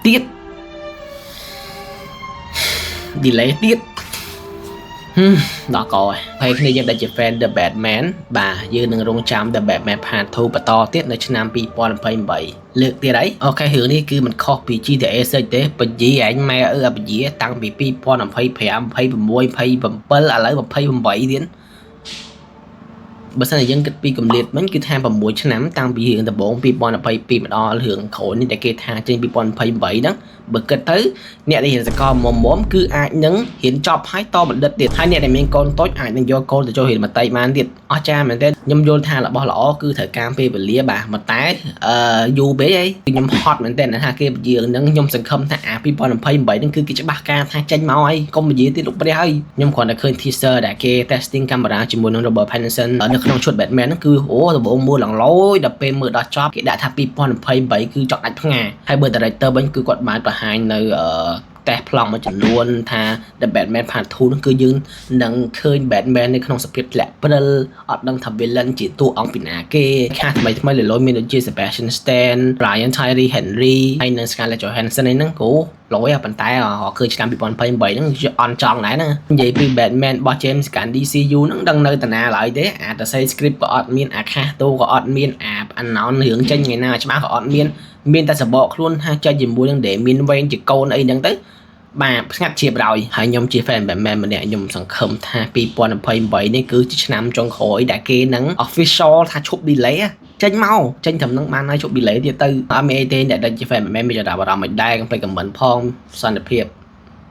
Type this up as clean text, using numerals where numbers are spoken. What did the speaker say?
ទៀត delay ទៀតដល់កហើយគ្នាយើងដែលជា fan The Batman បាទយើងនឹងរងចាំ The Batman Part 2 បន្តទៀតនៅឆ្នាំ 2028 លើកទៀតហើយអូខេរឿងនេះគឺមិនខុសពី GTA សិចទេបជាឯងម៉ែអបជាតាំងពី 2025 26 27ឥឡូវ 28 ទៀតបើសិនជាយើងគិតពីកម្រិតវិញគឺថា 6 ឆ្នាំតាំងពីរឿងដំបូង 2022 មកដល់រឿងក្រោយនេះដែលគេថាចេញ 2028 ហ្នឹងបើគិតទៅអ្នកដែលរៀនសកលមុំគឺអាចនឹងរៀនចប់ហើយតបណ្ឌិតទៀតហើយអ្នកដែលមានកូនតូចអាចនឹងយកកូនទៅចូលរៀនមត្តេយ្យបានទៀតអស្ចារ្យមែនទេខ្ញុំយល់ថារបស់ល្អគឺត្រូវការពេលវេលាបាទប៉ុន្តែយូរពេកអីខ្ញុំហត់មែនទេថាគេពជាហ្នឹងខ្ញុំសង្ឃឹមថាអា 2028 ហ្នឹងគឺគេច្បាស់ការថាចេញមកហើយកុំនិយាយទៀតលោកព្រះហើយខ្ញុំគ្រាន់តែឃើញ teaser ដែលគេ testing កាមេរ៉ាជាមួយនឹង Robert Pattinson នៅក្នុងឈុត Batman ហ្នឹងគឺអូដំបូងមើលឡើងលយដល់ពេលមើលដល់ចប់គេដាក់ថា 2028 គឺចង់ដាច់ផ្ងាហើយបើ director វិញគឺគាត់បានបង្ហាញនៅតែប្លង់មួយចំនួនថា The Batman Part 2 ហ្នឹងគឺយើងនឹងឃើញ Batman នៅក្នុងសភាពធ្លាក់ព្រិលអត់ដឹងថា villain ជាតួអង្គពីណាគេខាថ្មីលលយមានដូចជា Sebastian Stan Brian Tyree Henry ហើយនិង Scarlett Johansson ឯហ្នឹងគូលយប៉ុន្តែឃើញឆ្នាំ 2028 ហ្នឹងអន់ចង់ដែរណានិយាយពី Batman របស់ James Gunn DCU ហ្នឹងដឹងនៅតាណាឡើយទេអាតែ script ក៏អត់មានអាខាសតូក៏អត់មានអា announce រឿងចេញថ្ងៃណាច្បាស់ក៏អត់មានតែសបកខ្លួនថាចេញជាមួយនឹង Damian Wayne ជាកូនអីហ្នឹងទៅបាទស្ងាត់ជាបរោយហើយខ្ញុំជា fan Batman ម្នាក់ខ្ញុំសង្ឃឹមថា 2028 នេះគឺជាឆ្នាំចុងក្រោយដែលគេនឹង official ថាឈប់ delay ចេញមកចេញត្រឹមនឹងបានហើយឈប់ delay ទៀតទៅអត់មានអីទេអ្នកដែលជា fan Batman មានចំណាប់អារម្មណ៍មិនដែរកុំភ្លេច comment ផងសន្តិភាព